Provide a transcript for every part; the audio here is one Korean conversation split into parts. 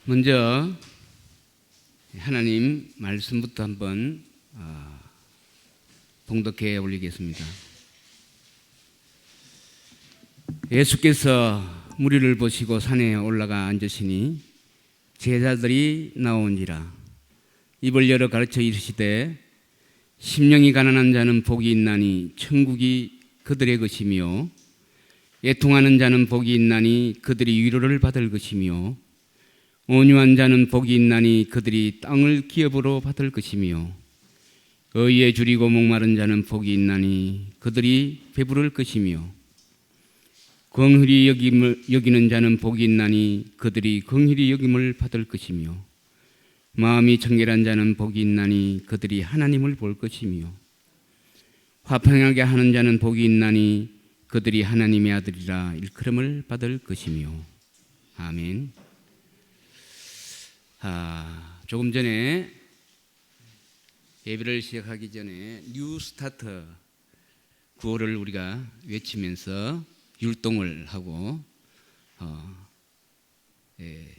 먼저 하나님 말씀부터 한번 봉독해 올리겠습니다. 예수께서 무리를 보시고 산에 올라가 앉으시니 제자들이 나온지라. 입을 열어 가르쳐 이르시되 심령이 가난한 자는 복이 있나니 천국이 그들의 것이며 애통하는 자는 복이 있나니 그들이 위로를 받을 것이며 온유한 자는 복이 있나니 그들이 땅을 기업으로 받을 것이며 의에 줄이고 목마른 자는 복이 있나니 그들이 배부를 것이며 긍휼히 여기는 자는 복이 있나니 그들이 긍휼히 여김을 받을 것이며 마음이 청결한 자는 복이 있나니 그들이 하나님을 볼 것이며 화평하게 하는 자는 복이 있나니 그들이 하나님의 아들이라 일컬음을 받을 것이며. 아멘. 조금 전에 예배를 시작하기 전에 뉴 스타트 구호를 우리가 외치면서 율동을 하고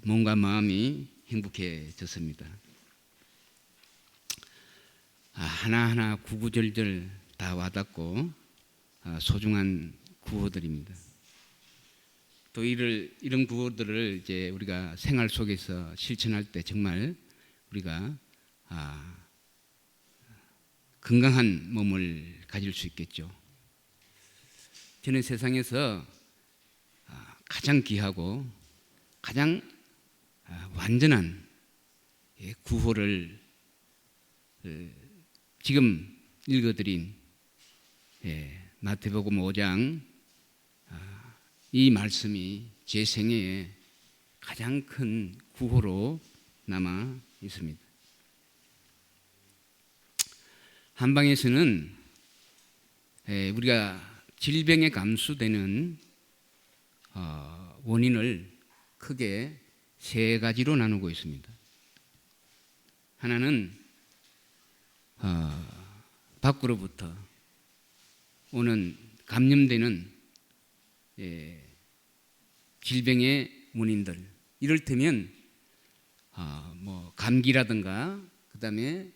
몸과 마음이 행복해졌습니다. 하나하나 구구절절 다 와닿고 소중한 구호들입니다. 또 이런 구호들을 이제 우리가 생활 속에서 실천할 때 정말 우리가 건강한 몸을 가질 수 있겠죠. 저는 세상에서 가장 귀하고 가장 완전한 구호를 지금 읽어드린 마태복음 5장 이 말씀이 제 생애에 가장 큰 구호로 남아 있습니다. 한방에서는 우리가 질병에 감수되는 원인을 크게 세 가지로 나누고 있습니다. 하나는 밖으로부터 오는 감염되는 질병의 원인들, 이를테면 감기라든가 그다음에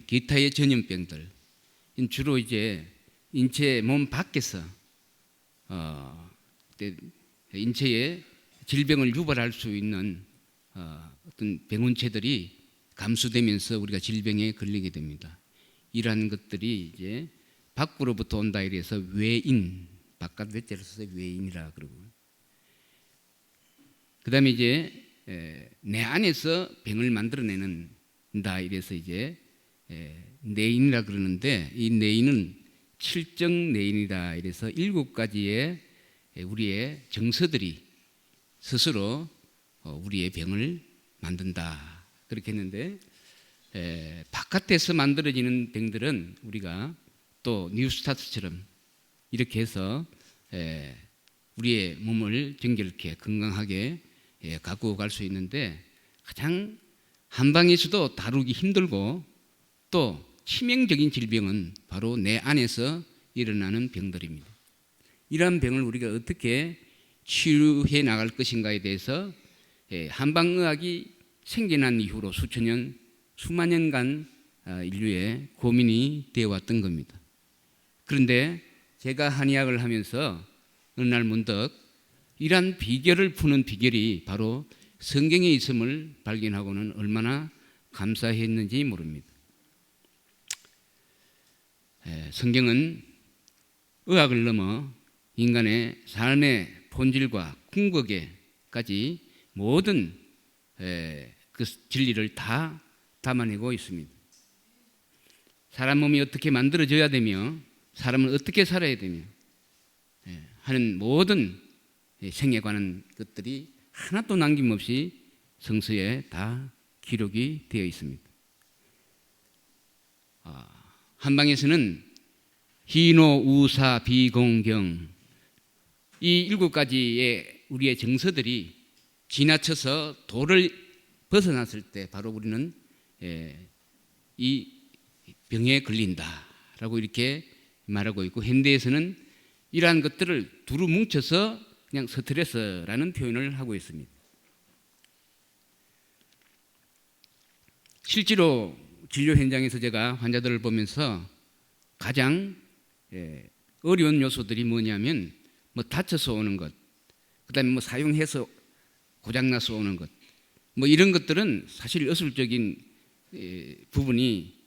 기타의 전염병들, 주로 이제 인체 몸 밖에서 인체에 질병을 유발할 수 있는 어떤 병원체들이 감소되면서 우리가 질병에 걸리게 됩니다. 이러한 것들이 이제 밖으로부터 온다 이래서 외인, 바깥 외자를 써서 외인이라 그러고, 그 다음에 이제 내 안에서 병을 만들어내는다 이래서 이제 내인이라 그러는데, 이 내인은 칠정 내인이다 이래서 7가지의 우리의 정서들이 스스로 우리의 병을 만든다 그렇게 했는데, 바깥에서 만들어지는 병들은 우리가 또 뉴스타트처럼 이렇게 해서 우리의 몸을 정결케 건강하게 가꾸어 갈 수 있는데, 가장 한방에서도 다루기 힘들고 또 치명적인 질병은 바로 내 안에서 일어나는 병들입니다. 이러한 병을 우리가 어떻게 치유해 나갈 것인가에 대해서 한방의학이 생겨난 이후로 수만 년간 인류의 고민이 되어왔던 겁니다. 그런데 제가 한의학을 하면서 어느 날 문득 이러한 비결을 푸는 비결이 바로 성경에 있음을 발견하고는 얼마나 감사했는지 모릅니다. 성경은 의학을 넘어 인간의 삶의 본질과 궁극에까지 모든 그 진리를 다 담아내고 있습니다. 사람 몸이 어떻게 만들어져야 되며 사람은 어떻게 살아야 되며 하는 모든 생에 관한 것들이 하나도 남김없이 성서에 다 기록이 되어 있습니다. 한방에서는 희노, 우사, 비공경, 이 7가지의 우리의 정서들이 지나쳐서 도를 벗어났을 때 바로 우리는 이 병에 걸린다라고 이렇게 말하고 있고, 현대에서는 이러한 것들을 두루 뭉쳐서 그냥 스트레스라는 표현을 하고 있습니다. 실제로 진료 현장에서 제가 환자들을 보면서 가장 어려운 요소들이 뭐냐면 뭐 다쳐서 오는 것, 그다음에 뭐 사용해서 고장나서 오는 것, 뭐 이런 것들은 사실 의술적인 부분이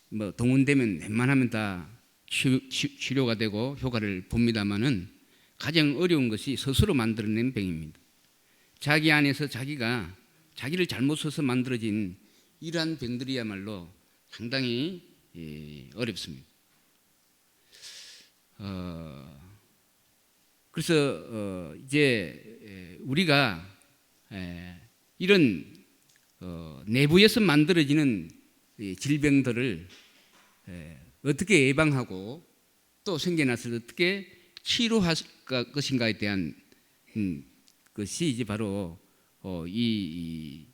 뭐 동원되면 웬만하면 다 치료가 되고 효과를 봅니다만은 가장 어려운 것이 스스로 만들어낸 병입니다. 자기 안에서 자기를 잘못 써서 만들어진 이러한 병들이야말로 상당히 어렵습니다. 그래서 이제 우리가 이런 내부에서 만들어지는 질병들을 어떻게 예방하고 또 생겨났을 때 어떻게 치료할 것인가에 대한 것이 이제 바로 이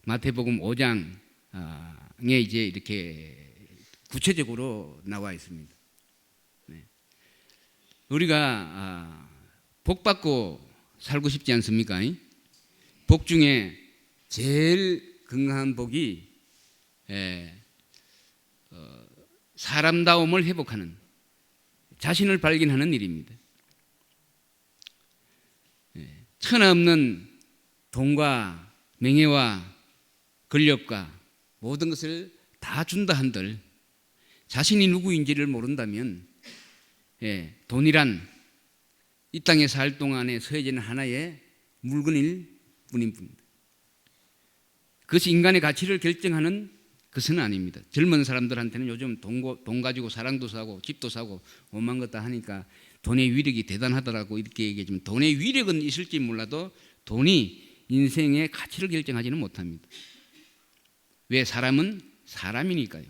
마태복음 5장에 이제 이렇게 구체적으로 나와 있습니다. 우리가 복 받고 살고 싶지 않습니까? 복 중에 제일 건강한 복이 사람다움을 회복하는, 자신을 발견하는 일입니다. 천하없는 돈과 명예와 권력과 모든 것을 다 준다 한들 자신이 누구인지를 모른다면 돈이란 이 땅에 살 동안에 서해지는 하나의 물건일 뿐입니다. 그것이 인간의 가치를 결정하는 것은 아닙니다. 젊은 사람들한테는 요즘 돈 가지고 사랑도 사고 집도 사고 오만 것 다 하니까 돈의 위력이 대단하더라고 이렇게 얘기하지만 돈의 위력은 있을지 몰라도 돈이 인생의 가치를 결정하지는 못합니다. 왜? 사람은 사람이니까요.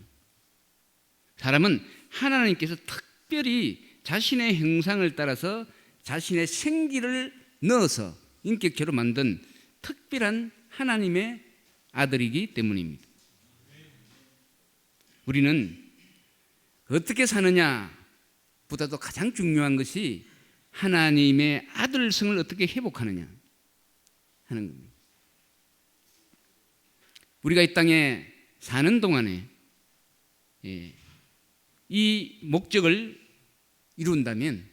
사람은 하나님께서 특별히 자신의 형상을 따라서 자신의 생기를 넣어서 인격체로 만든 특별한 하나님의 아들이기 때문입니다. 우리는 어떻게 사느냐보다도 가장 중요한 것이 하나님의 아들성을 어떻게 회복하느냐 하는 겁니다. 우리가 이 땅에 사는 동안에 이 목적을 이룬다면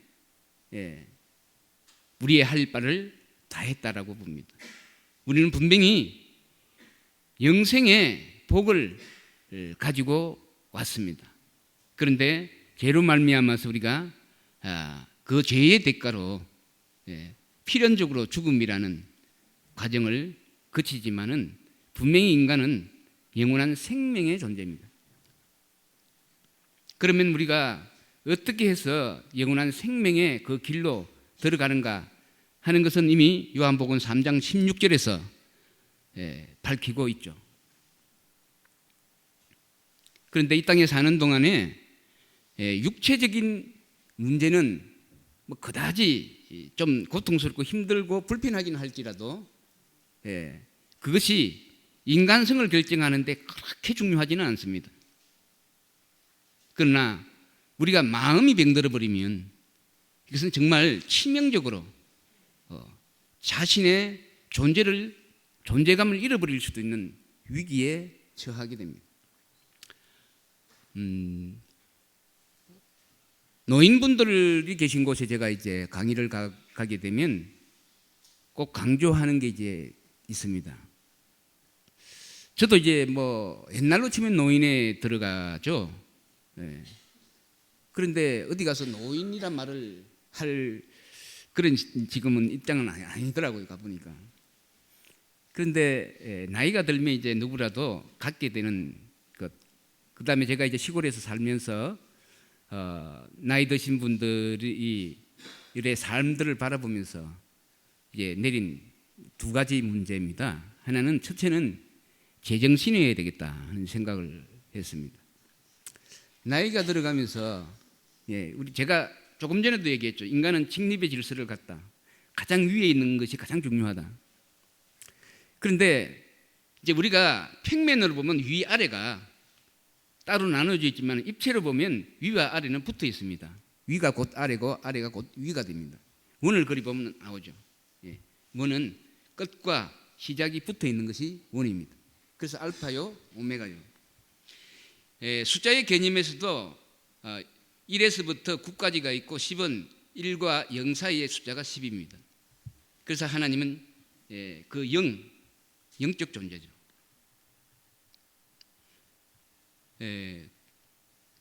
우리의 할 바를 다 했다라고 봅니다. 우리는 분명히 영생의 복을 가지고 왔습니다. 그런데 죄로 말미암아서 우리가 그 죄의 대가로 필연적으로 죽음이라는 과정을 거치지만은 분명히 인간은 영원한 생명의 존재입니다. 그러면 우리가 어떻게 해서 영원한 생명의 그 길로 들어가는가 하는 것은 이미 요한복음 3장 16절에서 밝히고 있죠. 그런데 이 땅에 사는 동안에 육체적인 문제는 뭐 그다지 좀 고통스럽고 힘들고 불편하긴 할지라도 그것이 인간성을 결정하는데 그렇게 중요하지는 않습니다. 그러나 우리가 마음이 병들어 버리면 이것은 정말 치명적으로 자신의 존재감을 잃어버릴 수도 있는 위기에 처하게 됩니다. 노인분들이 계신 곳에 제가 이제 강의를 가게 되면 꼭 강조하는 게 이제 있습니다. 저도 이제 뭐 옛날로 치면 노인에 들어가죠. 그런데 어디 가서 노인이란 말을 할 그런 지금은 입장은 아니더라고요, 가보니까. 그런데 나이가 들면 이제 누구라도 갖게 되는 것. 그 다음에 제가 이제 시골에서 살면서 나이 드신 분들이 이래 삶들을 바라보면서 이제 내린 두 가지 문제입니다. 하나는 첫째는 제정신이어야 되겠다 하는 생각을 했습니다. 나이가 들어가면서 제가 조금 전에도 얘기했죠. 인간은 직립의 질서를 갖다. 가장 위에 있는 것이 가장 중요하다. 그런데 이제 우리가 평면으로 보면 위아래가 따로 나눠져 있지만 입체로 보면 위와 아래는 붙어 있습니다. 위가 곧 아래고 아래가 곧 위가 됩니다. 원을 그리 보면 나오죠. 원은 끝과 시작이 붙어 있는 것이 원입니다. 그래서 알파요, 오메가요. 숫자의 개념에서도 1에서부터 9까지가 있고 10은 1과 0 사이의 숫자가 10입니다. 그래서 하나님은 그 영적 존재죠.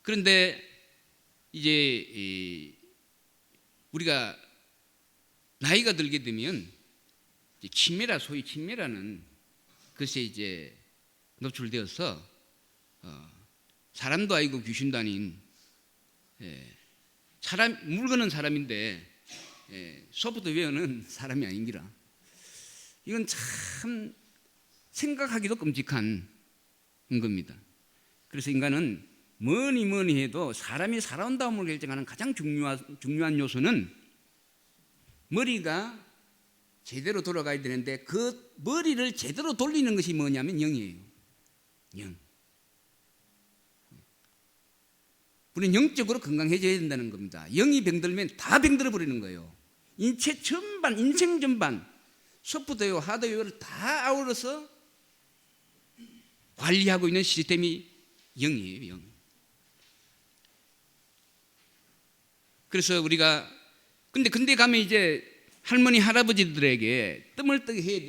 그런데 이제 우리가 나이가 들게 되면 치매라, 소위 치매라는 것에 이제 노출되어서 사람도 아니고 귀신도 아닌 물건은 사람인데 소프트웨어는 사람이 아닌기라. 이건 참 생각하기도 끔찍한 겁니다. 그래서 인간은 뭐니 해도 사람이 살아온다움을 결정하는 가장 중요한 요소는 머리가 제대로 돌아가야 되는데 그 머리를 제대로 돌리는 것이 뭐냐면 영이에요. 영. 우리는 영적으로 건강해져야 된다는 겁니다. 영이 병들면 다 병들어 버리는 거예요. 인체 전반, 인생 전반, 소프트웨어, 하드웨어를 다 아우러서 관리하고 있는 시스템이 영이에요. 영. 그래서 우리가 근데 가면 이제 할머니 할아버지들에게 뜸을 뜨게 해야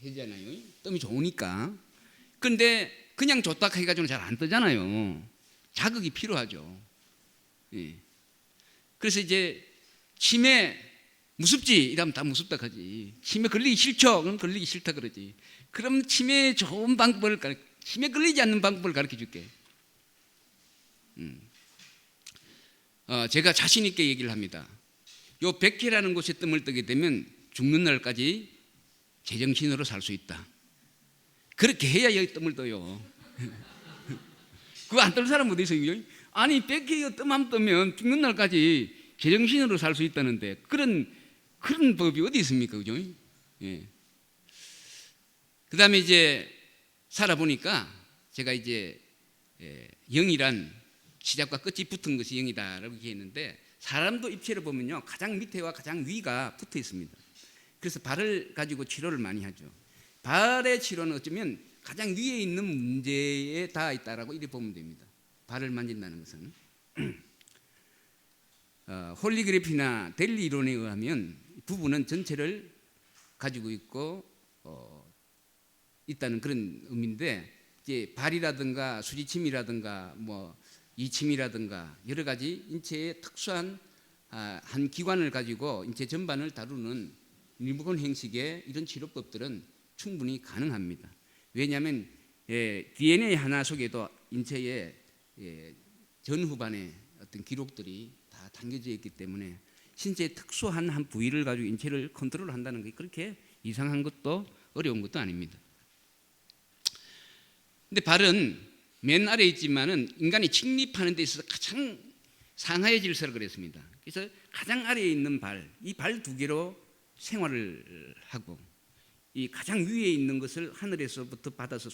되잖아요. 뜸이 좋으니까. 그런데 그냥 좋다 해가지고는 잘 안 뜨잖아요. 자극이 필요하죠. 예. 그래서 이제 치매 무섭지 이러면 다 무섭다 하지. 치매 걸리기 싫죠? 그럼 걸리기 싫다 그러지. 그럼 치매에 좋은 방법을 치매 걸리지 않는 방법을 가르쳐 줄게. 제가 자신 있게 얘기를 합니다. 요 백회라는 곳에 뜸을 뜨게 되면 죽는 날까지 제정신으로 살 수 있다. 그렇게 해야 여기 뜸을 떠요. 그거 안 뜰 사람 어디 있어요? 아니 백회에 뜸 한 뜨면 죽는 날까지 제정신으로 살 수 있다는데 그런 법이 어디 있습니까? 그죠? 예. 그 다음에 이제 살아보니까 제가 이제 영이란 시작과 끝이 붙은 것이 영이다라고 얘기했는데 사람도 입체를 보면요 가장 밑에와 가장 위가 붙어 있습니다. 그래서 발을 가지고 치료를 많이 하죠. 발의 치료는 어쩌면 가장 위에 있는 문제에 닿아 있다라고 이렇게 보면 됩니다. 발을 만진다는 것은 홀리그래피나 델리 이론에 의하면 부부는 전체를 가지고 있고 있다는 그런 의미인데 이제 발이라든가 수지침이라든가 뭐 이침이라든가 여러 가지 인체의 특수한 한 기관을 가지고 인체 전반을 다루는 리모컨 형식의 이런 치료법들은 충분히 가능합니다. 왜냐하면 DNA 하나 속에도 인체의 전후반의 어떤 기록들이 다 담겨져 있기 때문에 신체의 특수한 한 부위를 가지고 인체를 컨트롤한다는 게 그렇게 이상한 것도 어려운 것도 아닙니다. 근데 발은 맨 아래에 있지만은 인간이 직립하는 데 있어서 가장 상하의 질서를 그랬습니다. 그래서 가장 아래에 있는 이 발 두 개로 생활을 하고 이 가장 위에 있는 것을 하늘에서부터 받아서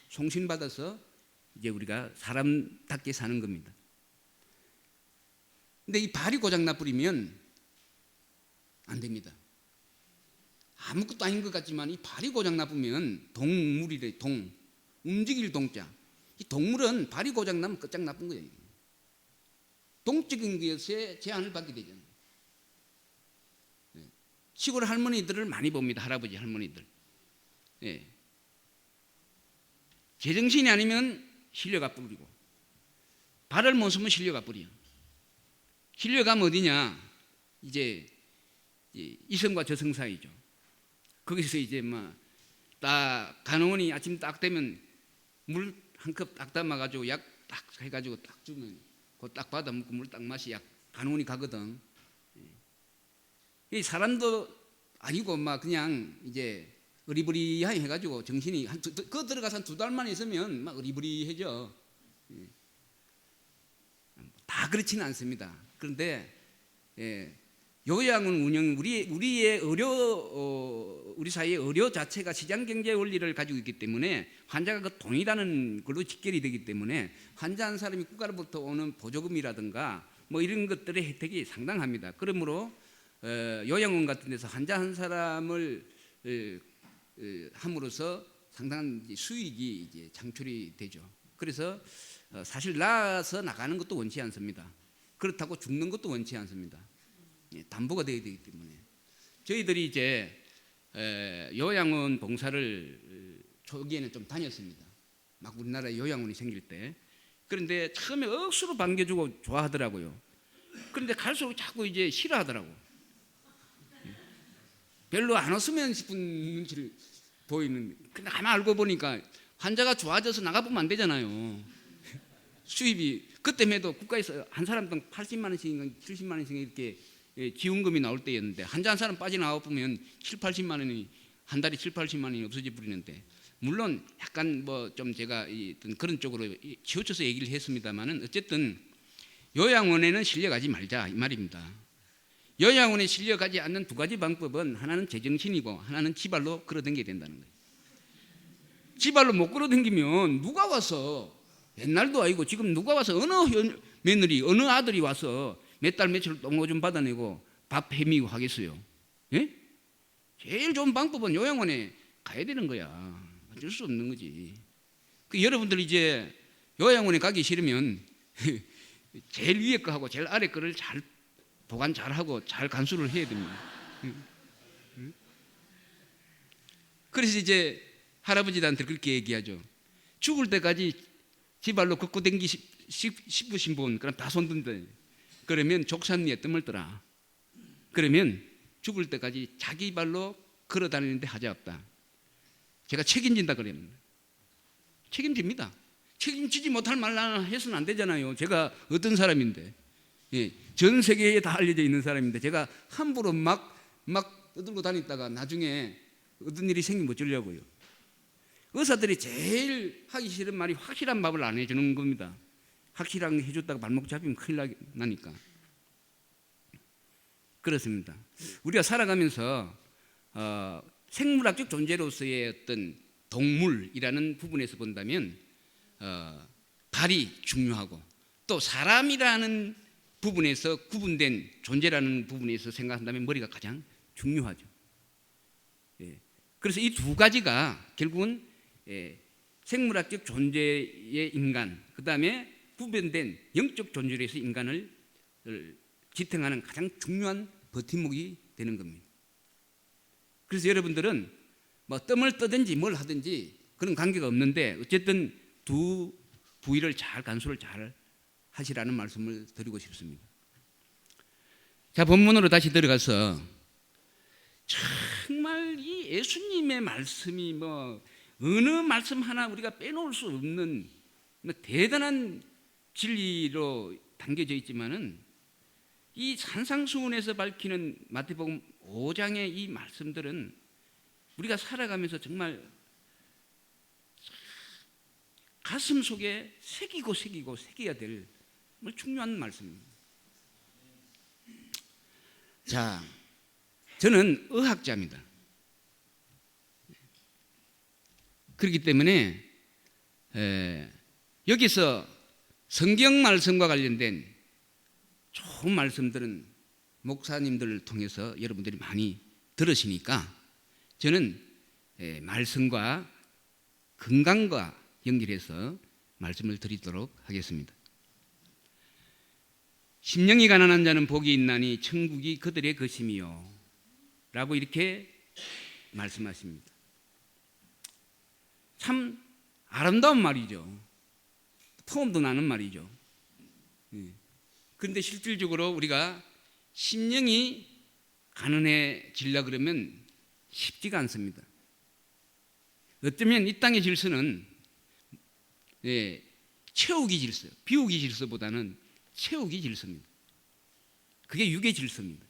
송신받아서 이제 우리가 사람답게 사는 겁니다. 근데 이 발이 고장 나버리면 안 됩니다. 아무것도 아닌 것 같지만 이 발이 고장 나쁘면 동물이래. 움직일 동자. 이 동물은 발이 고장 나면 끝장 나쁜 거예요. 동적인 것에 제한을 받게 되잖아요. 시골 할머니들을 많이 봅니다. 할아버지 할머니들. 제정신이 아니면 실려가 뿌리고 발을 못 쓰면 실려가 뿌려. 실려가면 어디냐? 이제 이성과 저성 사이죠. 거기서 이제 딱 간호원이 아침 딱 되면 물 한 컵 딱 담아가지고 약 딱 해가지고 딱 주면 그거 딱 받아 먹고 물 딱 마시 약 간호원이 가거든. 이 사람도 아니고 그냥 이제 어리버리하게 해가지고 정신이 그거 들어가서 한 2달만 있으면 막 어리버리해져. 다 그렇지는 않습니다. 그런데 요양원 운영 우리의 우리 사회의 의료 자체가 시장 경제 원리를 가지고 있기 때문에 환자가 그 돈이라는 걸로 직결이 되기 때문에 환자 한 사람이 국가로부터 오는 보조금이라든가 뭐 이런 것들의 혜택이 상당합니다. 그러므로 요양원 같은 데서 환자 한 사람을 함으로써 상당한 수익이 이제 창출이 되죠. 그래서 사실 낳아서 나가는 것도 원치 않습니다. 그렇다고 죽는 것도 원치 않습니다. 담보가 되어야 되기 때문에 저희들이 이제 요양원 봉사를 초기에는 좀 다녔습니다. 막 우리나라에 요양원이 생길 때. 그런데 처음에 억수로 반겨주고 좋아하더라고요. 그런데 갈수록 자꾸 이제 싫어하더라고. 별로 안 왔으면 싶은 눈치를 보이는. 근데 가만 알고 보니까 환자가 좋아져서 나가보면 안 되잖아요. 수입이 그때만 해도 국가에서 한 사람당 80만 원씩 70만 원씩 이렇게 지원금이 나올 때였는데 환자 한 사람 빠져나와 보면 7, 80만 원이 한 달에 7, 80만 원이 없어져 버리는데, 물론 약간 뭐 좀 제가 그런 쪽으로 치우쳐서 얘기를 했습니다만은 어쨌든 요양원에는 실려가지 말자 이 말입니다. 요양원에 실려가지 않는 두 가지 방법은 하나는 제정신이고 하나는 지발로 끌어당겨야 된다는 거예요. 지발로 못 끌어당기면 누가 와서, 옛날도 아니고 지금 누가 와서 어느 며느리 어느 아들이 와서 몇 달 며칠 똥오 좀 받아내고 밥 해미고 하겠어요? 예? 제일 좋은 방법은 요양원에 가야 되는 거야. 어쩔 수 없는 거지. 여러분들 이제 요양원에 가기 싫으면 제일 위에 거 하고 제일 아래 거를 잘 보관 잘 하고 잘 간수를 해야 됩니다. 그래서 이제 할아버지들한테 그렇게 얘기하죠. 죽을 때까지 지발로 걷고 댕기 싶으신 분 그럼 다 손든다. 그러면 족산리에 뜸을 떠라. 그러면 죽을 때까지 자기 발로 걸어 다니는데 하자 없다. 제가 책임진다 그랬는데 책임집니다. 책임지지 못할 말만 해서는 안 되잖아요. 제가 어떤 사람인데, 전 세계에 다 알려져 있는 사람인데 제가 함부로 막 떠들고 다니다가 나중에 어떤 일이 생기면 어쩌려고요. 의사들이 제일 하기 싫은 말이 확실한 밥을 안 해주는 겁니다. 확실하게 해줬다가 발목 잡히면 큰일 나니까. 그렇습니다. 우리가 살아가면서 생물학적 존재로서의 어떤 동물이라는 부분에서 본다면 발이 중요하고, 또 사람이라는 부분에서 구분된 존재라는 부분에서 생각한다면 머리가 가장 중요하죠. 그래서 이 두 가지가 결국은 생물학적 존재의 인간, 그 다음에 구분된 영적 존재로서 인간을 지탱하는 가장 중요한 버팀목이 되는 겁니다. 그래서 여러분들은 뭐 뜸을 떠든지 뭘 하든지 그런 관계가 없는데 어쨌든 두 부위를 잘 간수를 잘 하시라는 말씀을 드리고 싶습니다. 자, 본문으로 다시 들어가서 정말 이 예수님의 말씀이 뭐 어느 말씀 하나 우리가 빼놓을 수 없는 뭐 대단한 진리로 담겨져 있지만은 이 산상수훈에서 밝히는 마태복음 5장의 이 말씀들은 우리가 살아가면서 정말 가슴 속에 새겨야 될 중요한 말씀입니다. 자, 저는 의학자입니다. 그렇기 때문에 여기서 성경 말씀과 관련된 좋은 말씀들은 목사님들을 통해서 여러분들이 많이 들으시니까 저는 말씀과 건강과 연결해서 말씀을 드리도록 하겠습니다. 심령이 가난한 자는 복이 있나니 천국이 그들의 것임이요 라고 이렇게 말씀하십니다. 참 아름다운 말이죠. 포음도 나는 말이죠. 그런데 실질적으로 우리가 심령이 가난해지려 그러면 쉽지가 않습니다. 어쩌면 이 땅의 질서는 채우기 질서, 비우기 질서보다는 채우기 질서입니다. 그게 육의 질서입니다.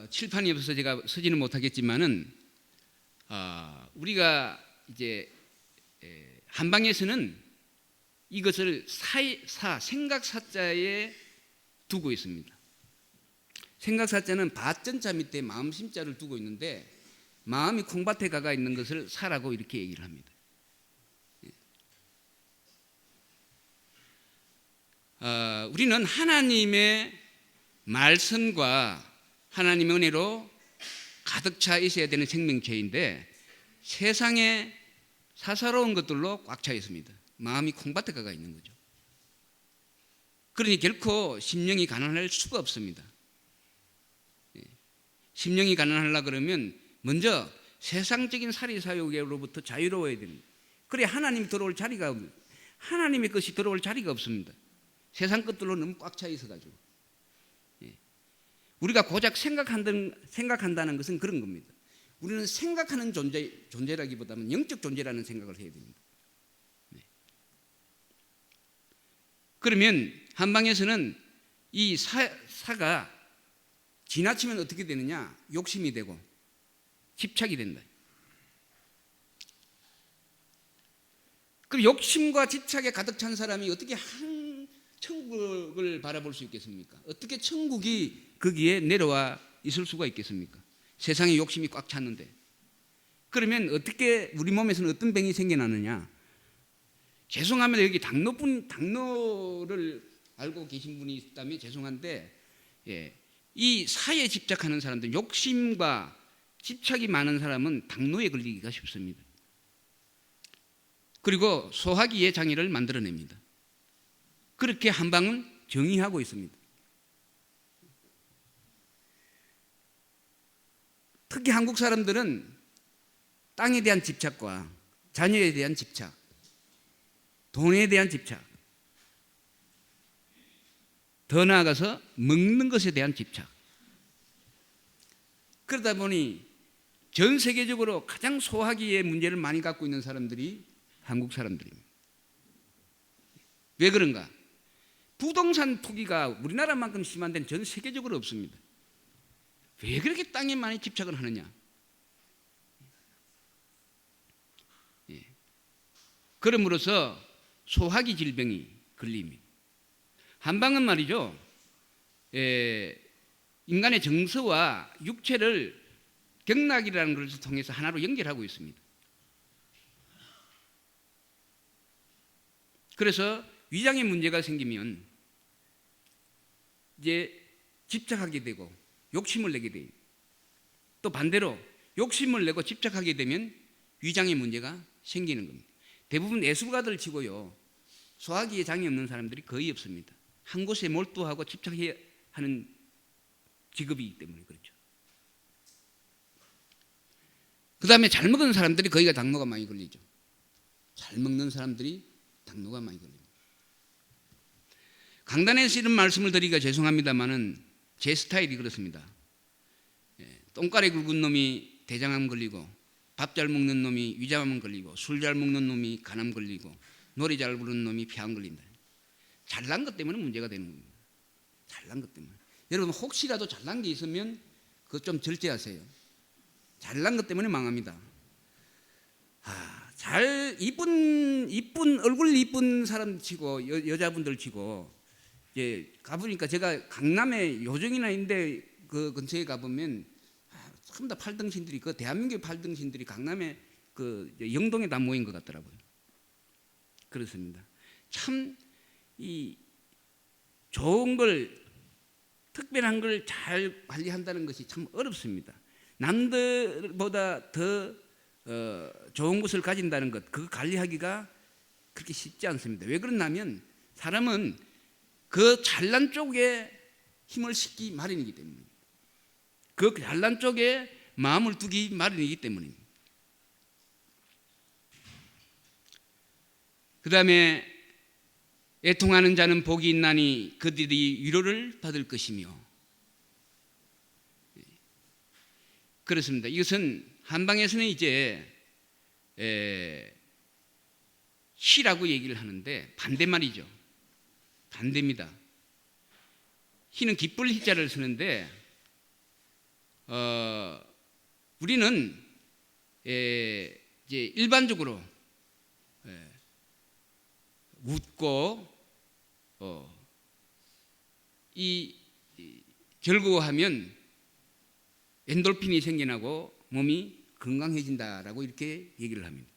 칠판이 없어서 제가 서지는 못하겠지만은 우리가 이제 한방에서는 이것을 생각사자에 두고 있습니다. 생각사자는 밭전자 밑에 마음심자를 두고 있는데 마음이 콩밭에 가가 있는 것을 사라고 이렇게 얘기를 합니다. 우리는 하나님의 말씀과 하나님의 은혜로 가득 차 있어야 되는 생명체인데 세상에 사사로운 것들로 꽉 차 있습니다. 마음이 콩밭에 가가 있는 거죠. 그러니 결코 심령이 가난할 수가 없습니다. 심령이 가난하려 그러면 먼저 세상적인 사리사욕으로부터 자유로워야 됩니다. 그래 하나님이 들어올 자리가, 하나님의 것이 들어올 자리가 없습니다. 세상 것들로 너무 꽉 차 있어가지고. 우리가 고작 생각한다는 것은 그런 겁니다. 우리는 생각하는 존재라기보다는 영적 존재라는 생각을 해야 됩니다. 그러면 한방에서는 이 사가 지나치면 어떻게 되느냐? 욕심이 되고 집착이 된다. 그럼 욕심과 집착에 가득 찬 사람이 어떻게 한 천국을 바라볼 수 있겠습니까? 어떻게 천국이 거기에 내려와 있을 수가 있겠습니까? 세상에 욕심이 꽉 찼는데. 그러면 어떻게 우리 몸에서는 어떤 병이 생겨나느냐? 죄송합니다. 여기 당뇨를 알고 계신 분이 있다면 죄송한데, 이 사에 집착하는 사람들, 욕심과 집착이 많은 사람은 당뇨에 걸리기가 쉽습니다. 그리고 소화기의 장애를 만들어냅니다. 그렇게 한방은 정의하고 있습니다. 특히 한국 사람들은 땅에 대한 집착과 자녀에 대한 집착, 돈에 대한 집착, 더 나아가서 먹는 것에 대한 집착. 그러다 보니 전 세계적으로 가장 소화기의 문제를 많이 갖고 있는 사람들이 한국 사람들입니다. 왜 그런가? 부동산 투기가 우리나라만큼 심한 데는 전 세계적으로 없습니다. 왜 그렇게 땅에 많이 집착을 하느냐? 그럼으로써 소화기 질병이 걸립니다. 한방은 말이죠, 인간의 정서와 육체를 경락이라는 것을 통해서 하나로 연결하고 있습니다. 그래서 위장에 문제가 생기면 이제 집착하게 되고 욕심을 내게 돼요. 또 반대로 욕심을 내고 집착하게 되면 위장에 문제가 생기는 겁니다. 대부분 예술가들 치고요, 소화기에 장애 없는 사람들이 거의 없습니다. 한 곳에 몰두하고 집착해야 하는 직업이기 때문에 그렇죠. 그 다음에 잘 먹은 사람들이 거기가 당뇨가 많이 걸리죠. 잘 먹는 사람들이 당뇨가 많이 걸립니다. 강단에서 이런 말씀을 드리기가 죄송합니다만은 제 스타일이 그렇습니다. 똥가래 굵은 놈이 대장암 걸리고, 밥 잘 먹는 놈이 위장암 걸리고, 술 잘 먹는 놈이 간암 걸리고, 노래 잘 부르는 놈이 폐암 걸린다. 잘난 것 때문에 문제가 되는 겁니다. 잘난 것 때문에. 여러분 혹시라도 잘난 게 있으면 그거 좀 절제하세요. 잘난 것 때문에 망합니다. 이쁜 얼굴 이쁜 사람 치고 여자분들 치고 가보니까 제가 강남에 요정이나 인데 그 근처에 가보면 전부 다 팔등신들이, 그 대한민국의 팔등신들이 강남에 그 영동에 다 모인 것 같더라고요. 그렇습니다. 참 이 좋은 걸, 특별한 걸 잘 관리한다는 것이 참 어렵습니다. 남들보다 더 좋은 것을 가진다는 것, 그거 관리하기가 그렇게 쉽지 않습니다. 왜 그러냐면 사람은 그 잘난 쪽에 힘을 싣기 마련이기 때문입니다. 그 잘난 쪽에 마음을 두기 마련이기 때문입니다. 그 다음에 애통하는 자는 복이 있나니 그들이 위로를 받을 것이며. 그렇습니다. 이것은 한방에서는 이제 희라고 얘기를 하는데 반대말이죠. 반대입니다. 희는 기쁠 희자를 쓰는데 우리는 이제 일반적으로 웃고 이 즐거워하면 엔돌핀이 생겨나고 몸이 건강해진다라고 이렇게 얘기를 합니다.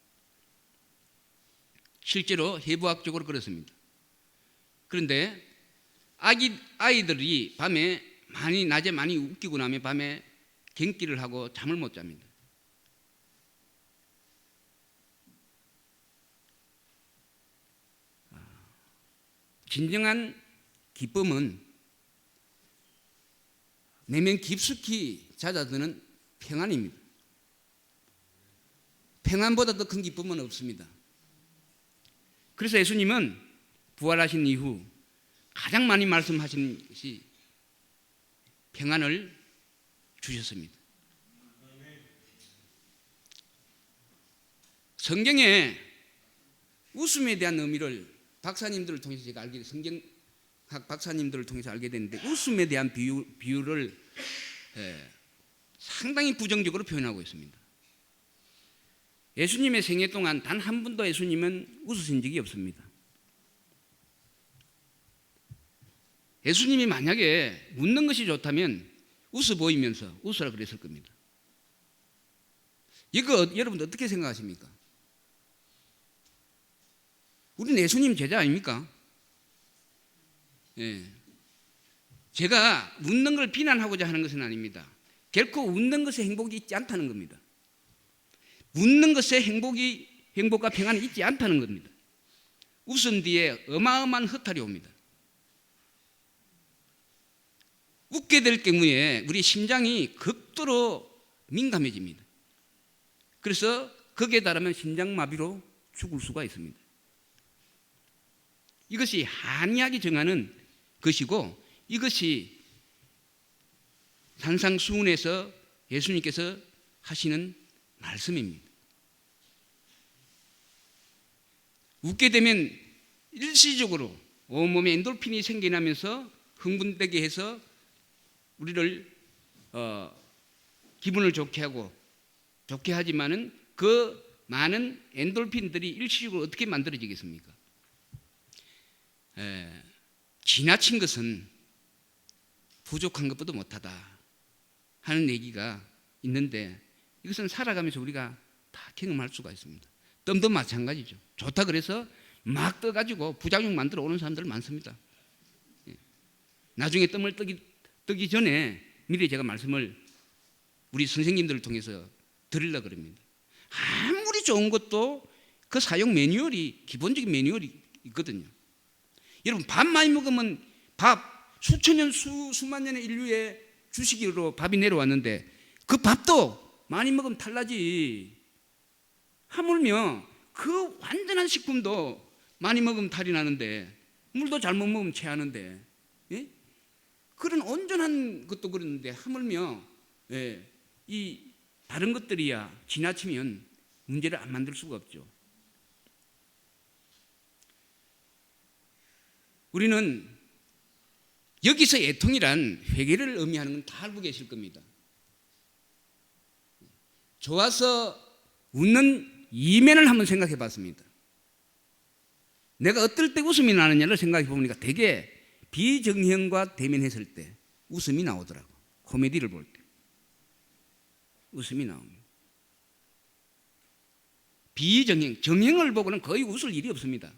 실제로 해부학적으로 그렇습니다. 그런데 아이들이 낮에 많이 웃기고 나면 밤에 갱기를 하고 잠을 못 잡니다. 진정한 기쁨은 내면 깊숙이 잦아드는 평안입니다. 평안보다 더 큰 기쁨은 없습니다. 그래서 예수님은 부활하신 이후 가장 많이 말씀하신 것이 평안을 주셨습니다. 성경에 웃음에 대한 의미를 박사님들을 통해서 제가 알게, 성경학 박사님들을 통해서 알게 됐는데, 웃음에 대한 비유를 상당히 부정적으로 표현하고 있습니다. 예수님의 생애 동안 단 한 번도 예수님은 웃으신 적이 없습니다. 예수님이 만약에 웃는 것이 좋다면 웃어 보이면서 웃으라 그랬을 겁니다. 이거 여러분 어떻게 생각하십니까? 우리는 예수님 제자 아닙니까? 예. 제가 웃는 걸 비난하고자 하는 것은 아닙니다. 결코 웃는 것에 행복이 있지 않다는 겁니다. 웃는 것에 행복과 평안이 있지 않다는 겁니다. 웃음 뒤에 어마어마한 허탈이 옵니다. 웃게 될 경우에 우리 심장이 극도로 민감해집니다. 그래서 거기에 달하면 심장마비로 죽을 수가 있습니다. 이것이 한의학이 정하는 것이고, 이것이 산상수훈에서 예수님께서 하시는 말씀입니다. 웃게 되면 일시적으로 온몸에 엔돌핀이 생겨나면서 흥분되게 해서 우리를 기분을 좋게 하고 좋게 하지만은 그 많은 엔돌핀들이 일시적으로 어떻게 만들어지겠습니까? 지나친 것은 부족한 것보다 못하다 하는 얘기가 있는데, 이것은 살아가면서 우리가 다 경험할 수가 있습니다. 뜸도 마찬가지죠. 좋다 그래서 막 떠가지고 부작용 만들어 오는 사람들 많습니다. 나중에 뜸을 뜨기 전에 미리 제가 말씀을 우리 선생님들을 통해서 드리려고 그럽니다. 아무리 좋은 것도 그 사용 매뉴얼이, 기본적인 매뉴얼이 있거든요. 여러분, 밥 많이 먹으면 수천 년, 수만 년의 인류의 주식으로 밥이 내려왔는데, 그 밥도 많이 먹으면 탈나지. 하물며 그 완전한 식품도 많이 먹으면 탈이 나는데, 물도 잘못 먹으면 체하는데, 예? 그런 온전한 것도 그러는데 하물며 이 다른 것들이야 지나치면 문제를 안 만들 수가 없죠. 우리는 여기서 애통이란 회개를 의미하는 건 다 알고 계실 겁니다. 좋아서 웃는 이면을 한번 생각해 봤습니다. 내가 어떨 때 웃음이 나느냐를 생각해 보니까 되게 비정형과 대면했을 때 웃음이 나오더라고. 코미디를 볼 때 웃음이 나옵니다. 비정형, 정형을 보고는 거의 웃을 일이 없습니다.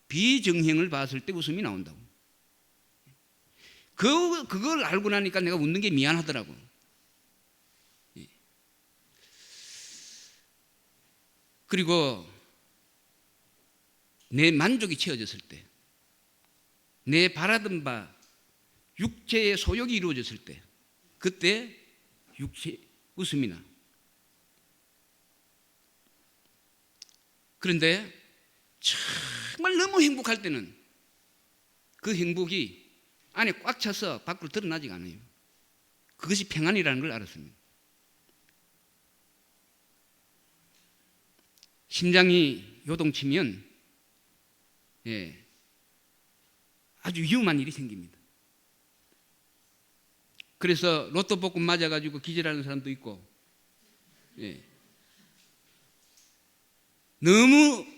비정형을 봤을 때 웃음이 나온다고. 그걸 알고 나니까 내가 웃는 게 미안하더라고. 그리고 내 만족이 채워졌을 때, 내 바라던 바 육체의 소욕이 이루어졌을 때, 그때 웃음이 나. 그런데 정말 너무 행복할 때는 그 행복이 안에 꽉 차서 밖으로 드러나지가 않아요. 그것이 평안이라는 걸 알았습니다. 심장이 요동치면 아주 위험한 일이 생깁니다. 그래서 로또 복권 맞아가지고 기절하는 사람도 있고,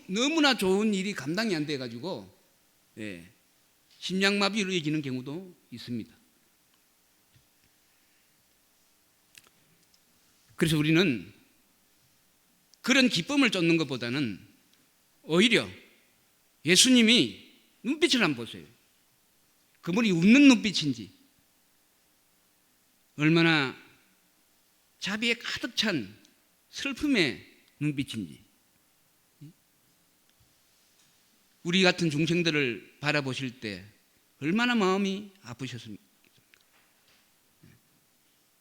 너무나 좋은 일이 감당이 안 돼가지고 심장마비로 이어지는 경우도 있습니다. 그래서 우리는 그런 기쁨을 쫓는 것보다는 오히려 예수님이 눈빛을 한번 보세요. 그분이 웃는 눈빛인지, 얼마나 자비에 가득 찬 슬픔의 눈빛인지, 우리 같은 중생들을 바라보실 때 얼마나 마음이 아프셨습니까?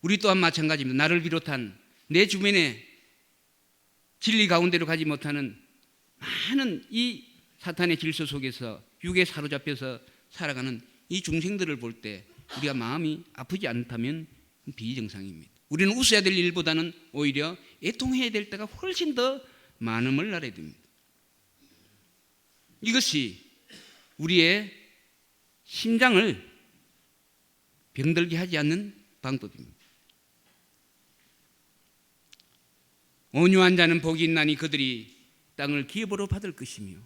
우리 또한 마찬가지입니다. 나를 비롯한 내 주변에 진리 가운데로 가지 못하는 많은 이 사탄의 질서 속에서 육에 사로잡혀서 살아가는 이 중생들을 볼 때 우리가 마음이 아프지 않다면 비정상입니다. 우리는 웃어야 될 일보다는 오히려 애통해야 될 때가 훨씬 더 많음을 알아야 됩니다. 이것이 우리의 심장을 병들게 하지 않는 방법입니다. 온유한 자는 복이 있나니 그들이 땅을 기업으로 받을 것이며.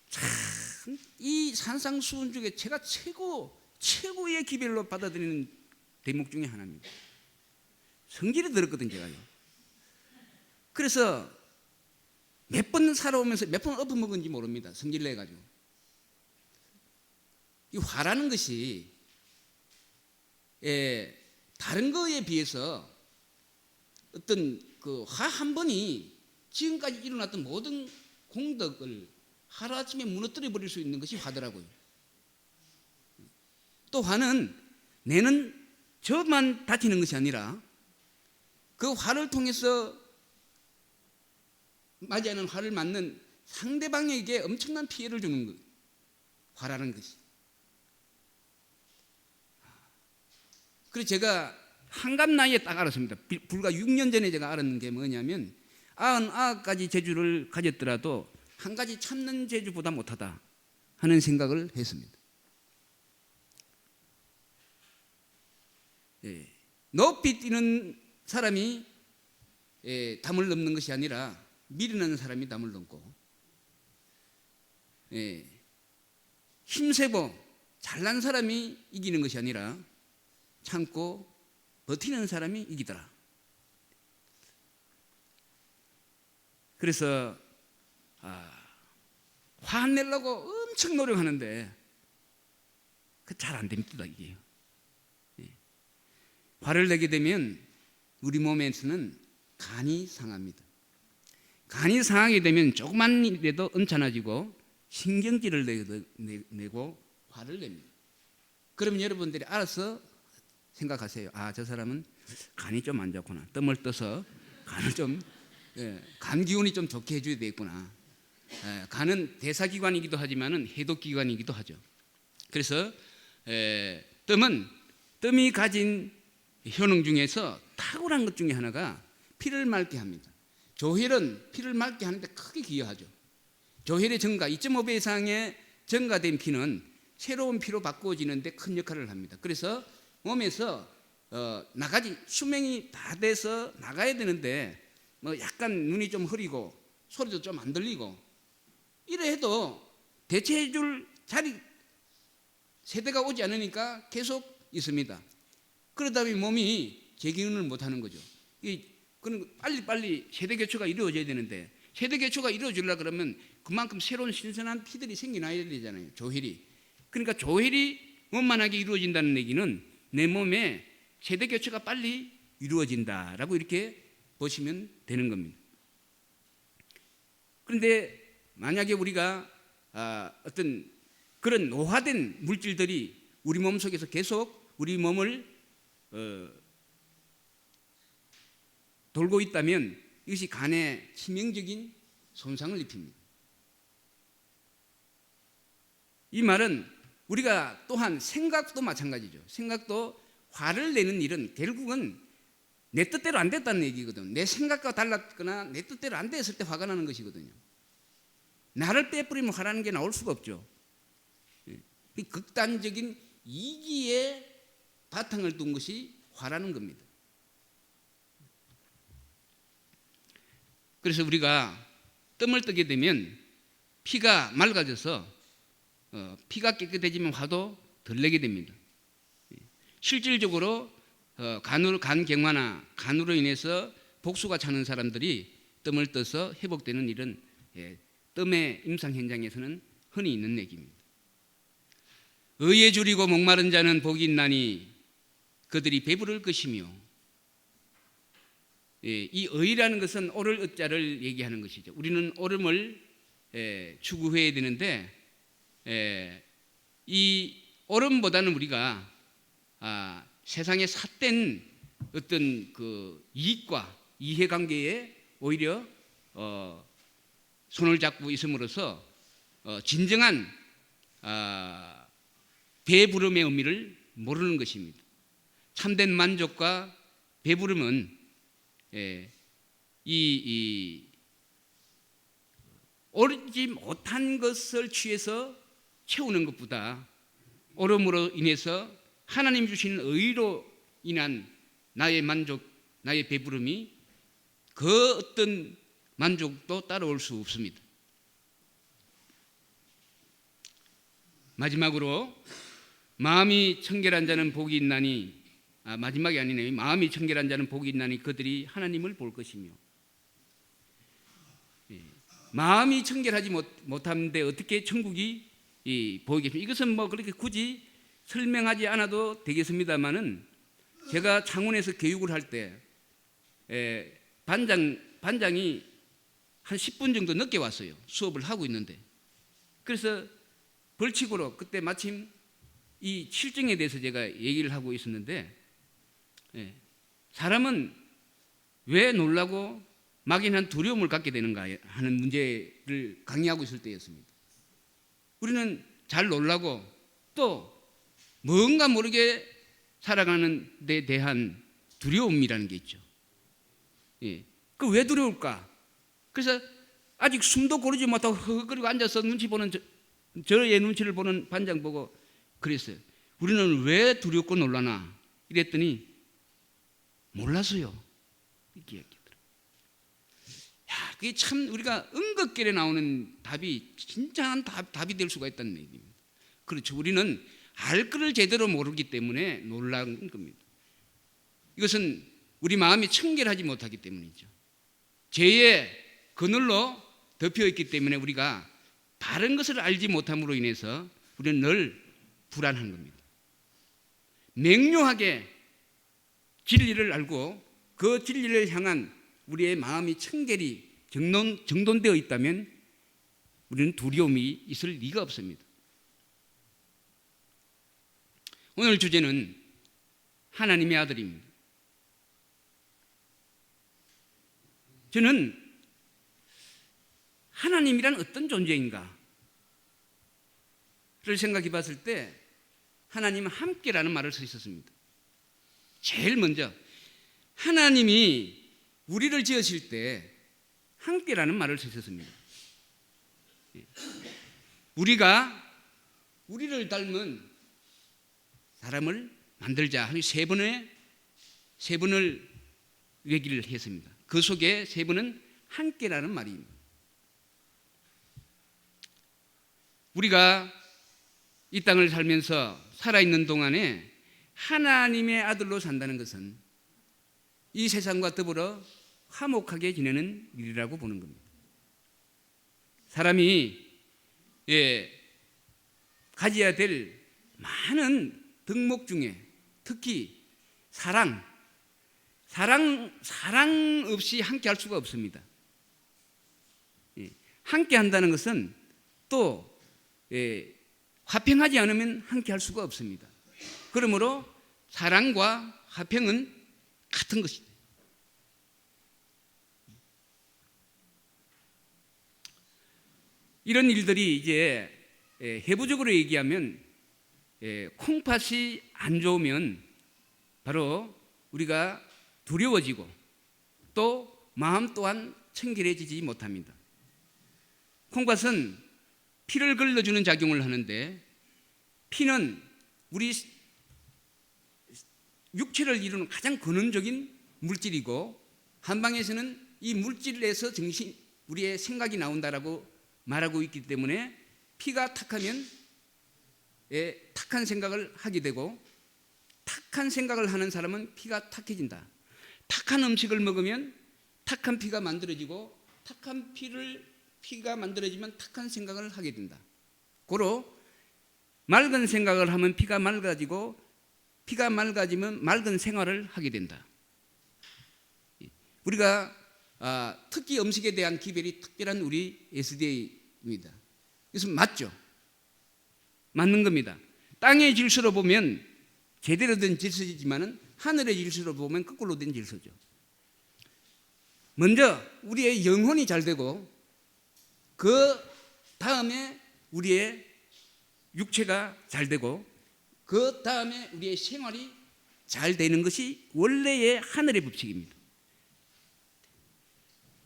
참 이 산상수훈 중에 제가 최고의 기별로 받아들이는 대목 중에 하나입니다. 성질이 들었거든요, 제가요. 그래서 몇 번 살아오면서 몇 번 엎어먹은지 모릅니다. 성질 내가지고. 이 화라는 것이 다른 거에 비해서 어떤 그 화 한 번이 지금까지 일어났던 모든 공덕을 하루아침에 무너뜨려 버릴 수 있는 것이 화더라고요. 또 화는 내는 저만 다치는 것이 아니라 그 화를 통해서 맞이하는 화를 맞는 상대방에게 엄청난 피해를 주는 것, 화라는 것이. 그래서 제가 한갑 나이에 딱 알았습니다. 불과 6년 전에 제가 알았는 게 뭐냐면 99가지 재주를 가졌더라도 한 가지 참는 재주보다 못하다 하는 생각을 했습니다. 높이 뛰는 사람이 담을 넘는 것이 아니라 미련한 사람이 담을 넘고, 힘세고 잘난 사람이 이기는 것이 아니라 참고 버티는 사람이 이기더라. 그래서 화 안 내려고 엄청 노력하는데 잘 안 됩니다, 이게. 화를 내게 되면 우리 몸에서는 간이 상합니다. 간이 상하게 되면 조금만 일에도 엄찮아지고 신경질을 내고 화를 냅니다. 그러면 여러분들이 알아서 생각하세요. 저 사람은 간이 좀 안 좋구나. 뜸을 떠서 간을 좀, 간 기운이 좀 좋게 해줘야 되겠구나. 간은 대사기관이기도 하지만 해독기관이기도 하죠. 그래서 뜸이 가진 효능 중에서 탁월한 것 중에 하나가 피를 맑게 합니다. 조혈은 피를 맑게 하는데 크게 기여하죠. 조혈의 증가, 2.5배 이상의 증가된 피는 새로운 피로 바꾸어지는데 큰 역할을 합니다. 그래서 몸에서 나가지 수명이 다 돼서 나가야 되는데 뭐 약간 눈이 좀 흐리고 소리도 좀 안 들리고 이래 해도 대체해줄 자리 세대가 오지 않으니까 계속 있습니다. 그러다 보니 몸이 재기운을 못하는 거죠. 그건 빨리 세대 교체가 이루어져야 되는데 세대 교체가 이루어지려고 그러면 그만큼 새로운 신선한 피들이 생겨나야 되잖아요. 조혈이. 그러니까 조혈이 원만하게 이루어진다는 얘기는 내 몸에 세대 교체가 빨리 이루어진다라고 이렇게 보시면 되는 겁니다. 그런데 만약에 우리가 어떤 그런 노화된 물질들이 우리 몸 속에서 계속 우리 몸을 돌고 있다면 이것이 간에 치명적인 손상을 입힙니다. 이 말은 우리가 또한 생각도 마찬가지죠. 생각도 화를 내는 일은 결국은 내 뜻대로 안 됐다는 얘기거든요. 내 생각과 달랐거나 내 뜻대로 안 됐을 때 화가 나는 것이거든요. 나를 빼뿌리면 화나는 게 나올 수가 없죠. 극단적인 이기에 바탕을 둔 것이 화라는 겁니다. 그래서 우리가 뜸을 뜨게 되면 피가 맑아져서 피가 깨끗해지면 화도 덜 내게 됩니다. 실질적으로 간 경화나 간으로 인해서 복수가 차는 사람들이 뜸을 떠서 회복되는 일은 뜸의 임상 현장에서는 흔히 있는 얘기입니다. 의에 줄이고 목마른 자는 복이 있나니 그들이 배부를 것이며. 이 의라는 것은 오를 의자를 얘기하는 것이죠. 우리는 옳음을 추구해야 되는데 이 옳음보다는 우리가 세상의 삿된 어떤 그 이익과 이해관계에 오히려 손을 잡고 있음으로써 진정한 배부름의 의미를 모르는 것입니다. 참된 만족과 배부름은 오르지 못한 것을 취해서 채우는 것보다 옳음으로 인해서 하나님 주신 의로 인한 나의 만족, 나의 배부름이 그 어떤 만족도 따라올 수 없습니다. 마지막으로 마음이 청결한 자는 복이 있나니 마지막이 아니네요. 마음이 청결한 자는 복이 있나니 그들이 하나님을 볼 것이며 마음이 청결하지 못하는데 어떻게 천국이 보이겠습니까? 이것은 뭐 그렇게 굳이 설명하지 않아도 되겠습니다만은 제가 창원에서 교육을 할 때 반장이 한 10분 정도 늦게 왔어요. 수업을 하고 있는데. 그래서 벌칙으로 그때 마침 이 실증에 대해서 제가 얘기를 하고 있었는데 사람은 왜 놀라고 막연한 두려움을 갖게 되는가 하는 문제를 강의하고 있을 때였습니다. 우리는 잘 놀라고 또 뭔가 모르게 살아가는 데 대한 두려움이라는 게 있죠. 그 왜 두려울까? 그래서 아직 숨도 고르지 못하고 허걱거리고 앉아서 눈치 보는 저의 눈치를 보는 반장 보고 그랬어요. 우리는 왜 두렵고 놀라나? 이랬더니 몰라서요. 이렇게 얘기하더라고요. 야, 그게 참 우리가 은극결에 나오는 답이 진짜한 답이 될 수가 있다는 얘기입니다. 그렇죠. 우리는 알 것을 제대로 모르기 때문에 놀란 겁니다. 이것은 우리 마음이 청결하지 못하기 때문이죠. 죄의 그늘로 덮여 있기 때문에 우리가 바른 것을 알지 못함으로 인해서 우리는 늘 불안한 겁니다. 명료하게 진리를 알고 그 진리를 향한 우리의 마음이 청결이 정돈되어 있다면 우리는 두려움이 있을 리가 없습니다. 오늘 주제는 하나님의 아들입니다. 저는 하나님이란 어떤 존재인가를 생각해 봤을 때 하나님은 함께라는 말을 써 있었습니다. 제일 먼저 하나님이 우리를 지으실 때 함께라는 말을 써 있었습니다. 우리를 닮은 사람을 만들자 하는 세 번을 얘기를 했습니다. 그 속에 세 번은 함께라는 말입니다. 우리가 이 땅을 살면서 살아있는 동안에 하나님의 아들로 산다는 것은 이 세상과 더불어 화목하게 지내는 일이라고 보는 겁니다. 사람이 가져야 될 많은 덕목 중에 특히 사랑 없이 함께 할 수가 없습니다. 함께 한다는 것은 또 화평하지 않으면 함께 할 수가 없습니다. 그러므로 사랑과 화평은 같은 것이다. 이런 일들이 이제 해부적으로 얘기하면 콩팥이 안 좋으면 바로 우리가 두려워지고 또 마음 또한 청결해지지 못합니다. 콩팥은 피를 걸러주는 작용을 하는데 피는 우리 육체를 이루는 가장 근원적인 물질이고 한방에서는 이 물질에서 우리의 생각이 나온다라고 말하고 있기 때문에 피가 탁하면 탁한 생각을 하게 되고 탁한 생각을 하는 사람은 피가 탁해진다. 탁한 음식을 먹으면 탁한 피가 만들어지고 탁한 피가 만들어지면 탁한 생각을 하게 된다. 고로 맑은 생각을 하면 피가 맑아지고 피가 맑아지면 맑은 생활을 하게 된다. 우리가 특히 음식에 대한 기별이 특별한 우리 SDA입니다. 그래서 맞죠? 맞는 겁니다. 땅의 질서로 보면 제대로 된 질서이지만은 하늘의 질서로 보면 거꾸로 된 질서죠. 먼저 우리의 영혼이 잘 되고 그 다음에 우리의 육체가 잘 되고 그 다음에 우리의 생활이 잘 되는 것이 원래의 하늘의 법칙입니다.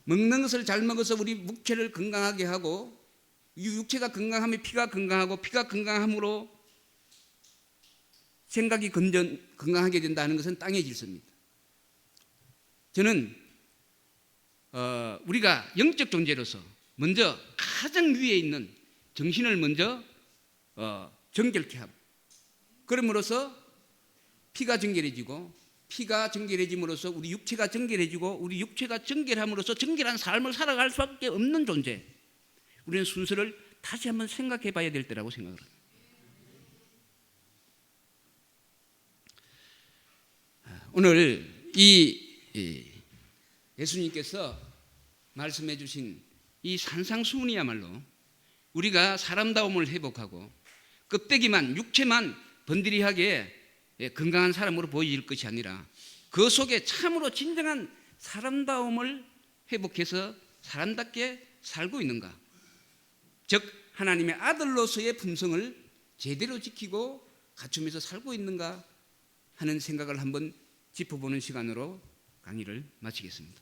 먹는 것을 잘 먹어서 우리 육체를 건강하게 하고 육체가 건강하면 피가 건강하고 피가 건강함으로 생각이 건강하게 된다는 것은 땅의 질서입니다. 저는 우리가 영적 존재로서 먼저 가장 위에 있는 정신을 먼저 정결케 하고 그럼으로써 피가 정결해지고 피가 정결해짐으로써 우리 육체가 정결해지고 우리 육체가 정결함으로써 정결한 삶을 살아갈 수밖에 없는 존재. 우리는 순서를 다시 한번 생각해 봐야 될 때라고 생각을 합니다. 오늘 이 예수님께서 말씀해 주신 이 산상수훈이야말로 우리가 사람다움을 회복하고 껍데기만 육체만 번들이하게 건강한 사람으로 보일 것이 아니라 그 속에 참으로 진정한 사람다움을 회복해서 사람답게 살고 있는가, 즉 하나님의 아들로서의 품성을 제대로 지키고 갖추면서 살고 있는가 하는 생각을 한번 짚어보는 시간으로 강의를 마치겠습니다.